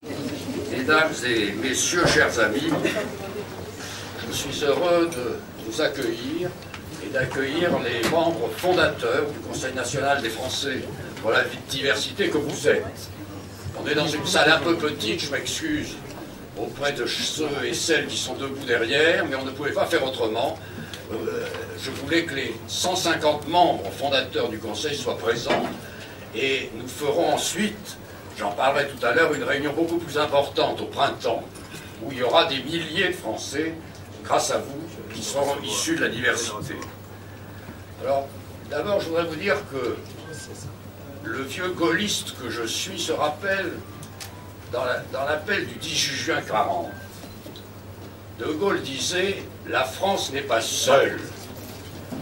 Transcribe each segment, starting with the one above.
Mesdames et messieurs, chers amis, je suis heureux de vous accueillir et d'accueillir les membres fondateurs du Conseil national des Français pour la diversité que vous êtes. On est dans une salle un peu petite, je m'excuse auprès de ceux et celles qui sont debout derrière, mais on ne pouvait pas faire autrement. Je voulais que les 150 membres fondateurs du Conseil soient présents et nous ferons ensuite, j'en parlerai tout à l'heure, une réunion beaucoup plus importante au printemps où il y aura des milliers de Français, grâce à vous, qui seront issus de la diversité. Alors, d'abord, je voudrais vous dire que le vieux gaulliste que je suis se rappelle dans l'appel du 18 juin 40. De Gaulle disait « La France n'est pas seule.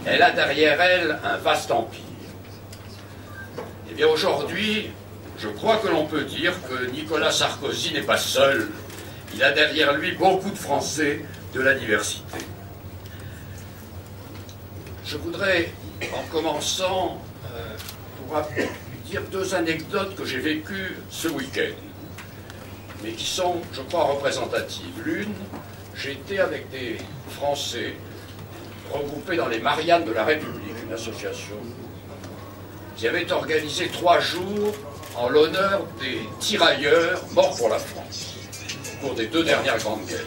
Elle a derrière elle un vaste empire. » Eh bien aujourd'hui, je crois que l'on peut dire que Nicolas Sarkozy n'est pas seul. Il a derrière lui beaucoup de Français de la diversité. Je voudrais, en commençant, vous dire deux anecdotes que j'ai vécues ce week-end, mais qui sont, je crois, représentatives. L'une, j'étais avec des Français regroupés dans les Mariannes de la République, une association, qui avait organisé 3 jours en l'honneur des tirailleurs morts pour la France, au cours des 2 dernières grandes guerres.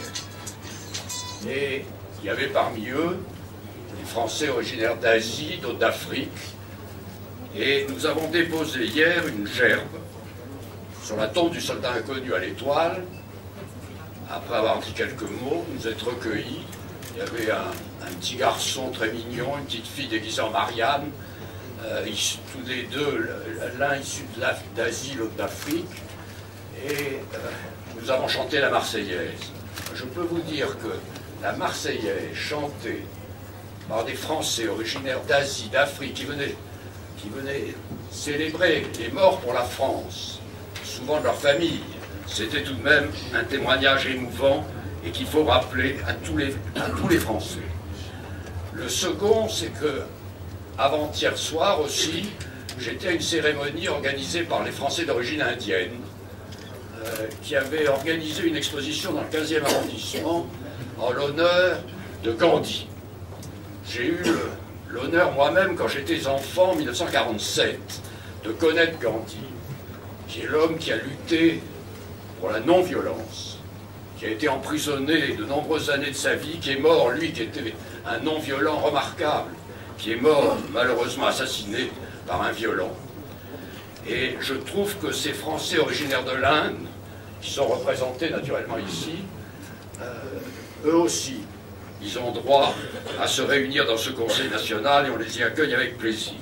Et il y avait parmi eux des Français originaires d'Asie, d'autres d'Afrique, et nous avons déposé hier une gerbe sur la tombe du soldat inconnu à l'Étoile. Après avoir dit quelques mots, nous êtes recueillis. Il y avait un petit garçon très mignon, une petite fille déguisée en Marianne, tous les deux, l'un issu d'Asie, l'autre d'Afrique, et nous avons chanté la Marseillaise. Je peux vous dire que la Marseillaise chantée par des Français originaires d'Asie, d'Afrique, qui venaient célébrer les morts pour la France, souvent de leur famille, c'était tout de même un témoignage émouvant et qu'il faut rappeler à tous les Français. Le second, c'est que avant-hier soir aussi, j'étais à une cérémonie organisée par les Français d'origine indienne qui avaient organisé une exposition dans le 15e arrondissement en l'honneur de Gandhi. J'ai eu l'honneur moi-même, quand j'étais enfant, en 1947, de connaître Gandhi, qui est l'homme qui a lutté pour la non-violence, qui a été emprisonné de nombreuses années de sa vie, qui est mort, lui qui était un non-violent remarquable, qui est mort malheureusement assassiné par un violent. Et je trouve que ces Français originaires de l'Inde, qui sont représentés naturellement ici, eux aussi, ils ont droit à se réunir dans ce Conseil national et on les y accueille avec plaisir.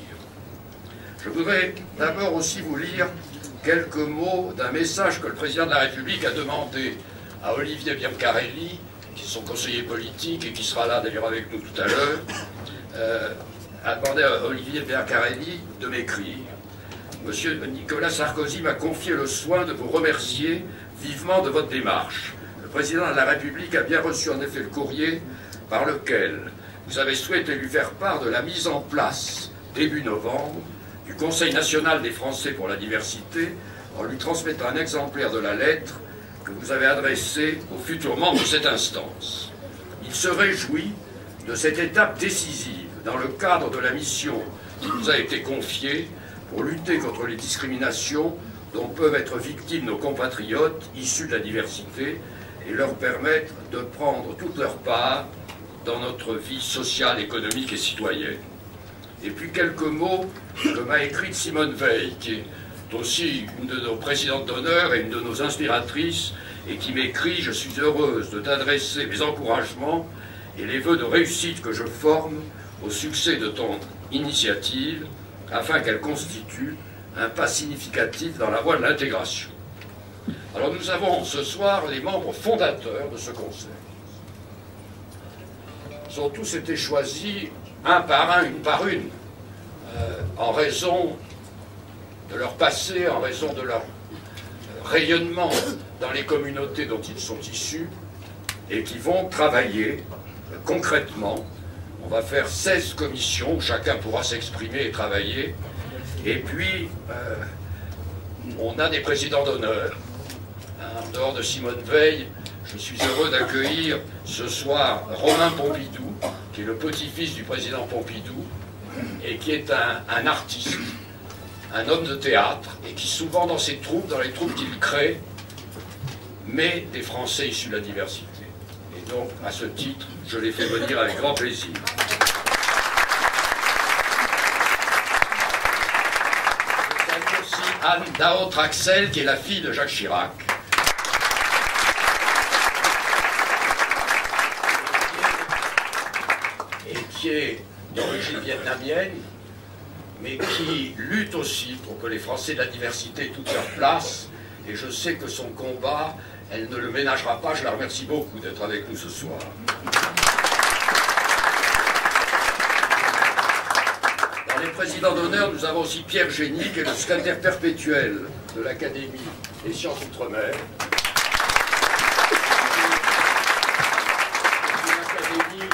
Je voudrais d'abord aussi vous lire quelques mots d'un message que le président de la République a demandé à Olivier Biancarelli, qui est son conseiller politique et qui sera là d'ailleurs avec nous tout à l'heure, a demandé à Olivier Biancarelli de m'écrire. Monsieur Nicolas Sarkozy m'a confié le soin de vous remercier vivement de votre démarche. Le président de la République a bien reçu en effet le courrier par lequel vous avez souhaité lui faire part de la mise en place, début novembre, du Conseil national des Français pour la diversité, en lui transmettant un exemplaire de la lettre que vous avez adressée aux futurs membres de cette instance. Il se réjouit de cette étape décisive dans le cadre de la mission qui nous a été confiée pour lutter contre les discriminations dont peuvent être victimes nos compatriotes issus de la diversité et leur permettre de prendre toute leur part dans notre vie sociale, économique et citoyenne. Et puis quelques mots que m'a écrite Simone Veil, qui est aussi une de nos présidentes d'honneur et une de nos inspiratrices, et qui m'écrit « Je suis heureuse de t'adresser mes encouragements et les vœux de réussite que je forme au succès de ton initiative, afin qu'elle constitue un pas significatif dans la voie de l'intégration. » Alors nous avons ce soir les membres fondateurs de ce conseil. Ils ont tous été choisis un par un, une par une, en raison de leur passé, en raison de leur rayonnement dans les communautés dont ils sont issus, et qui vont travailler concrètement. On va faire 16 commissions, où chacun pourra s'exprimer et travailler, et puis on a des présidents d'honneur. En dehors de Simone Veil, je suis heureux d'accueillir ce soir Romain Pompidou, qui est le petit-fils du président Pompidou, et qui est un artiste, un homme de théâtre, et qui souvent dans ses troupes, dans les troupes qu'il crée, met des Français issus de la diversité. Et donc, à ce titre, je les fais venir avec grand plaisir. Je salue aussi Anne Daotre-Axel, qui est la fille de Jacques Chirac. Et qui est d'origine vietnamienne, mais qui lutte aussi pour que les Français de la diversité aient toute leur place. Et je sais que son combat, elle ne le ménagera pas. Je la remercie beaucoup d'être avec nous ce soir. Dans les présidents d'honneur, nous avons aussi Pierre Génie, qui est le secrétaire perpétuel de l'Académie des sciences outre-mer. Une académie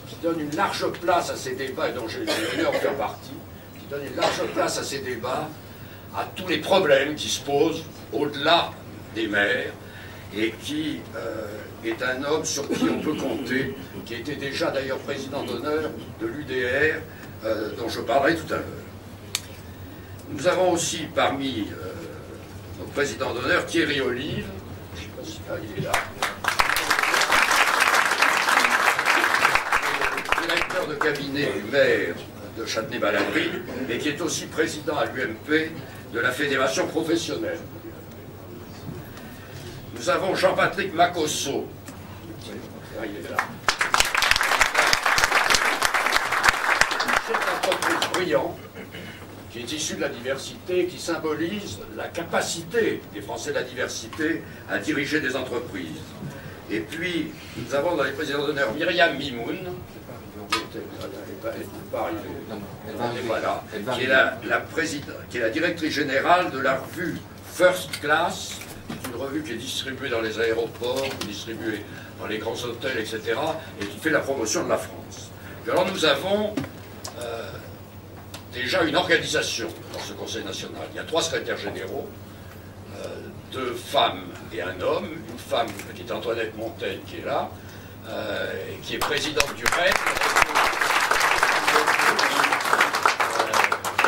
qui donne une large place à ces débats, et dont j'ai l'honneur de faire partie, qui donne une large place à ces débats, à tous les problèmes qui se posent au-delà des mers, et qui est un homme sur qui on peut compter, qui était déjà d'ailleurs président d'honneur de l'UDR, dont je parlerai tout à l'heure. Nous avons aussi parmi nos présidents d'honneur Thierry Olive, je ne sais pas si il est là, directeur de cabinet du maire de Châtenay-Malabry, mais qui est aussi président à l'UMP de la fédération professionnelle. Nous avons Jean-Patrick Macosso, il est là, chef d'entreprise brillant, qui est issu de la diversité, qui symbolise la capacité des Français de la diversité à diriger des entreprises. Et puis, nous avons dans les présidents d'honneur Myriam Mimoun, qui est la directrice générale de la revue First Class, une revue qui est distribuée dans les aéroports, distribuée dans les grands hôtels, etc., et qui fait la promotion de la France. Et alors nous avons déjà une organisation dans ce Conseil national. Il y a 3 secrétaires généraux, 2 femmes et un homme. Une femme qui est Antoinette Montaigne, qui est là, qui est présidente du REN.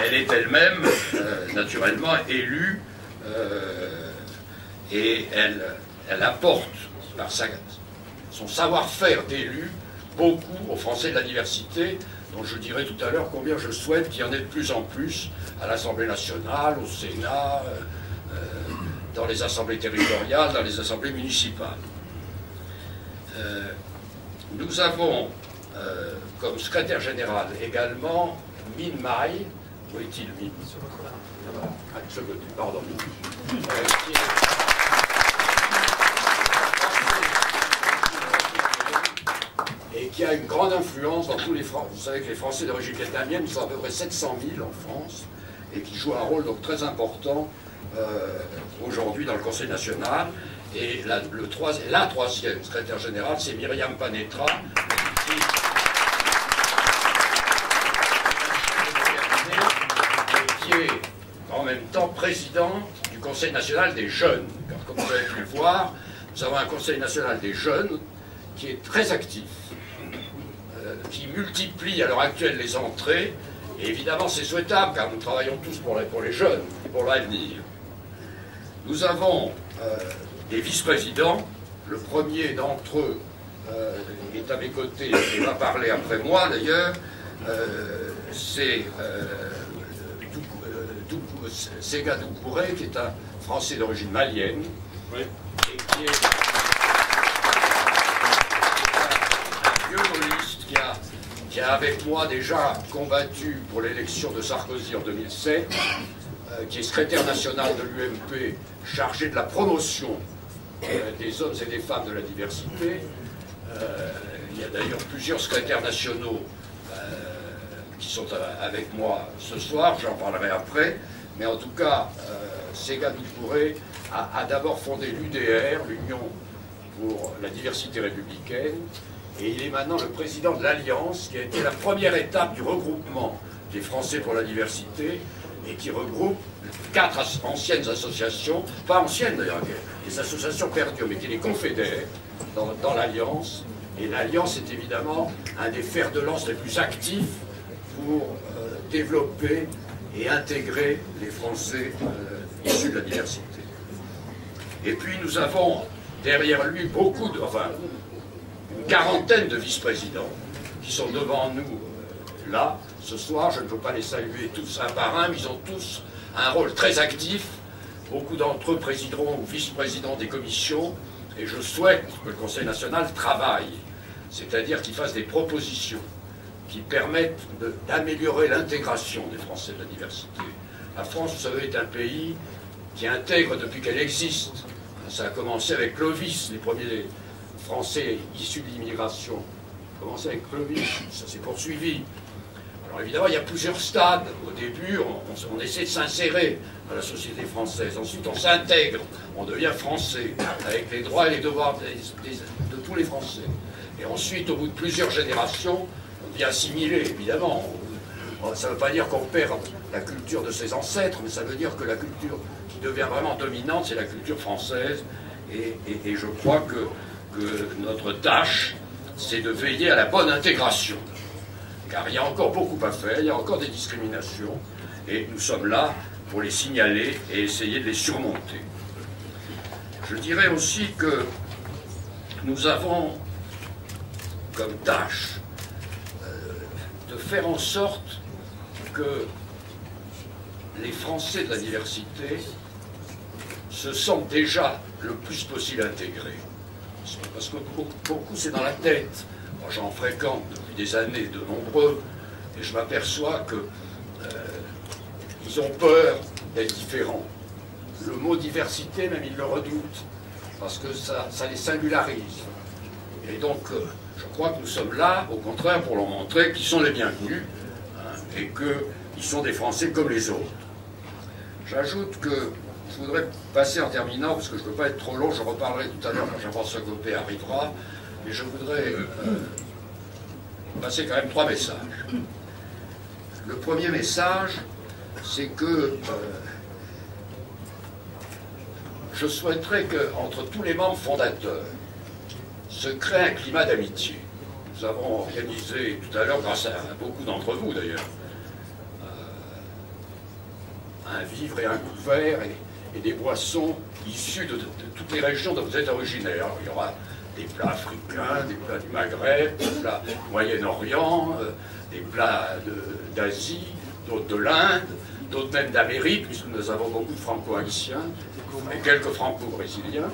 Elle est elle-même, naturellement, élue, et elle apporte, par son savoir-faire d'élu, beaucoup aux Français de la diversité, dont je dirai tout à l'heure combien je souhaite qu'il y en ait de plus en plus à l'Assemblée nationale, au Sénat, dans les assemblées territoriales, dans les assemblées municipales. Nous avons comme secrétaire général également Min Mai. Où est-il, Min? Ah, de ce côté, pardon. Et qui a une grande influence dans tous les Français. Vous savez que les Français d'origine vietnamienne sont à peu près 700 000 en France, et qui jouent un rôle donc très important aujourd'hui dans le Conseil national. Et la troisième secrétaire générale, c'est Myriam Panetra, qui est en même temps présidente du Conseil national des jeunes. Car comme vous avez pu le voir, nous avons un Conseil national des jeunes qui est très actif, qui multiplie à l'heure actuelle les entrées, et évidemment c'est souhaitable car nous travaillons tous pour les jeunes et pour l'avenir. Nous avons des vice-présidents. Le premier d'entre eux est à mes côtés et va parler après moi d'ailleurs. C'est Séga Doucouré, qui est un Français d'origine malienne, oui, et qui est un vieux gaulliste qui a avec moi déjà combattu pour l'élection de Sarkozy en 2007, qui est secrétaire national de l'UMP, chargé de la promotion des hommes et des femmes de la diversité. Il y a d'ailleurs plusieurs secrétaires nationaux qui sont avec moi ce soir, j'en parlerai après, mais en tout cas, Séga Doucouré a d'abord fondé l'UDR, l'Union pour la diversité républicaine, et il est maintenant le président de l'Alliance, qui a été la première étape du regroupement des Français pour la diversité, et qui regroupe 4 anciennes associations, pas anciennes d'ailleurs, des associations perdues, mais qui les confédèrent dans l'Alliance. Et l'Alliance est évidemment un des fers de lance les plus actifs pour développer et intégrer les Français issus de la diversité. Et puis nous avons derrière lui beaucoup de, enfin, une quarantaine de vice-présidents qui sont devant nous là, ce soir. Je ne peux pas les saluer tous un par un, mais ils ont tous un rôle très actif. Beaucoup d'entre eux présideront ou vice-présidents des commissions, et je souhaite que le Conseil national travaille, c'est-à-dire qu'il fasse des propositions qui permettent d'améliorer l'intégration des Français de la diversité. La France, vous savez, est un pays qui intègre depuis qu'elle existe. Ça a commencé avec Clovis, les premiers Français issus de l'immigration. Ça a commencé avec Clovis, ça s'est poursuivi. Alors évidemment, il y a plusieurs stades. Au début, on essaie de s'insérer dans la société française. Ensuite, on s'intègre, on devient français, avec les droits et les devoirs de tous les Français. Et ensuite, au bout de plusieurs générations, on devient assimilé, évidemment. Ça ne veut pas dire qu'on perd la culture de ses ancêtres, mais ça veut dire que la culture qui devient vraiment dominante, c'est la culture française. Et je crois que notre tâche, c'est de veiller à la bonne intégration. Car il y a encore beaucoup à faire, il y a encore des discriminations, et nous sommes là pour les signaler et essayer de les surmonter. Je dirais aussi que nous avons comme tâche de faire en sorte que les Français de la diversité se sentent déjà le plus possible intégrés. Parce que beaucoup c'est dans la tête. Moi j'en fréquente depuis des années de nombreux, et je m'aperçois que ils ont peur d'être différents. Le mot diversité, même ils le redoutent, parce que ça les singularise. Et donc, je crois que nous sommes là, au contraire, pour leur montrer qu'ils sont les bienvenus, hein, et qu'ils sont des Français comme les autres. J'ajoute que je voudrais passer en terminant, parce que je ne veux pas être trop long, je reparlerai tout à l'heure quand Jean-François Copé arrivera, mais je voudrais passer quand même 3 messages. Le premier message, c'est que je souhaiterais qu'entre tous les membres fondateurs se crée un climat d'amitié. Nous avons organisé tout à l'heure, grâce à beaucoup d'entre vous d'ailleurs, un vivre et un couvert et des boissons issues de toutes les régions dont vous êtes originaires. Alors, il y aura des plats africains, des plats du Maghreb, des plats du Moyen-Orient, des plats d'Asie, d'autres de l'Inde, d'autres même d'Amérique, puisque nous avons beaucoup de franco-haïtiens et quelques franco-brésiliens.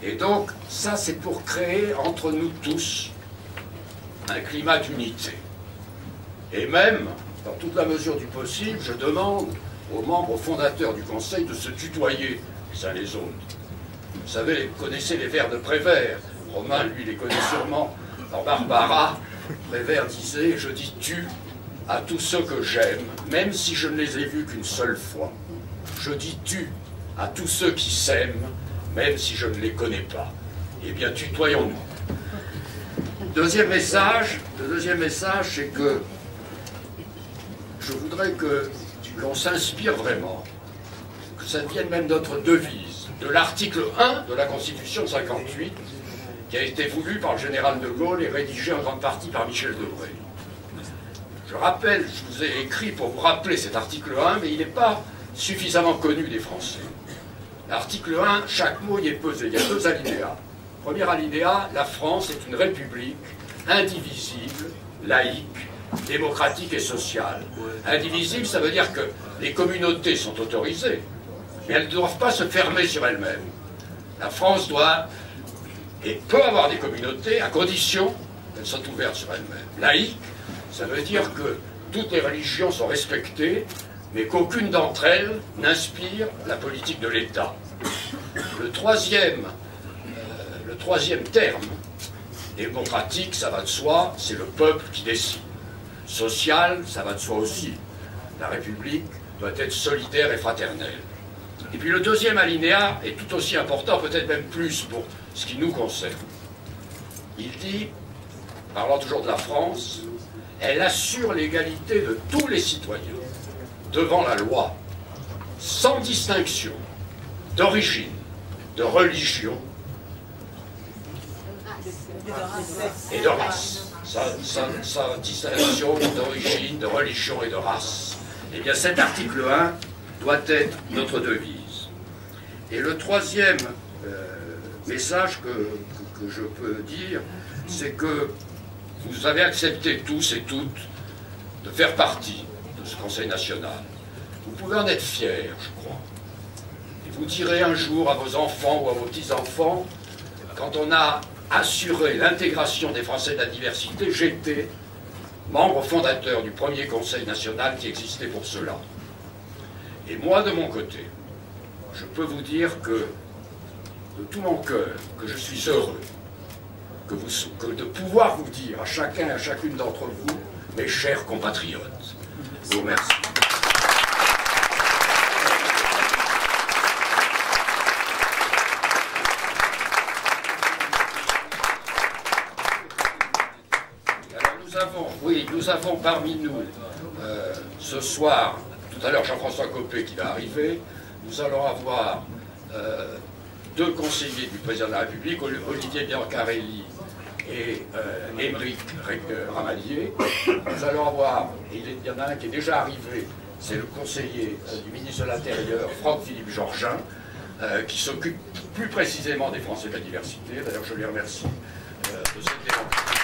Et donc, ça, c'est pour créer entre nous tous un climat d'unité. Et même, dans toute la mesure du possible, je demande aux membres fondateurs du Conseil de se tutoyer les uns les autres. Vous savez, vous connaissez les vers de Prévert. Romain, lui, les connaît sûrement. Dans Barbara, Prévert disait « Je dis tu à tous ceux que j'aime, même si je ne les ai vus qu'une seule fois. Je dis tu à tous ceux qui s'aiment, même si je ne les connais pas. Eh bien, tutoyons-nous. » Le deuxième message, c'est que je voudrais que l'on s'inspire vraiment, que ça devienne même notre devise, de l'article 1 de la Constitution de 1958, qui a été voulu par le général de Gaulle et rédigé en grande partie par Michel Debré. Je rappelle, je vous ai écrit pour vous rappeler cet article 1, mais il n'est pas suffisamment connu des Français. L'article 1, chaque mot y est pesé. Il y a 2 alinéas. Premier alinéa, la France est une république indivisible, laïque, démocratique et sociale. Indivisible, ça veut dire que les communautés sont autorisées, mais elles ne doivent pas se fermer sur elles-mêmes. La France doit et peut avoir des communautés à condition qu'elles soient ouvertes sur elles-mêmes. Laïque, ça veut dire que toutes les religions sont respectées, mais qu'aucune d'entre elles n'inspire la politique de l'État. Le troisième terme, démocratique, ça va de soi, c'est le peuple qui décide. Social, ça va de soi aussi. La République doit être solidaire et fraternelle. Et puis le deuxième alinéa est tout aussi important, peut-être même plus pour ce qui nous concerne. Il dit, parlant toujours de la France, elle assure l'égalité de tous les citoyens. devant la loi, sans distinction d'origine, de religion et de race. Sans distinction d'origine, de religion et de race. Eh bien, cet article 1 doit être notre devise. Et le troisième message que je peux dire, c'est que vous avez accepté tous et toutes de faire partie de ce Conseil national. Vous pouvez en être fiers, je crois. Et vous direz un jour à vos enfants ou à vos petits-enfants, quand on a assuré l'intégration des Français de la diversité, j'étais membre fondateur du premier Conseil national qui existait pour cela. Et moi, de mon côté, je peux vous dire que, de tout mon cœur, que je suis heureux de pouvoir vous dire à chacun et à chacune d'entre vous, mes chers compatriotes, je vous remercie. Nous avons parmi nous, ce soir, tout à l'heure Jean-François Copé qui va arriver, nous allons avoir deux conseillers du président de la République, Olivier Biancarelli et Émeric Ramalier. Nous allons avoir, il y en a un qui est déjà arrivé, c'est le conseiller du ministre de l'Intérieur, Franck-Philippe Georgin, qui s'occupe plus précisément des Français de la diversité. D'ailleurs, je les remercie de cette démonstration.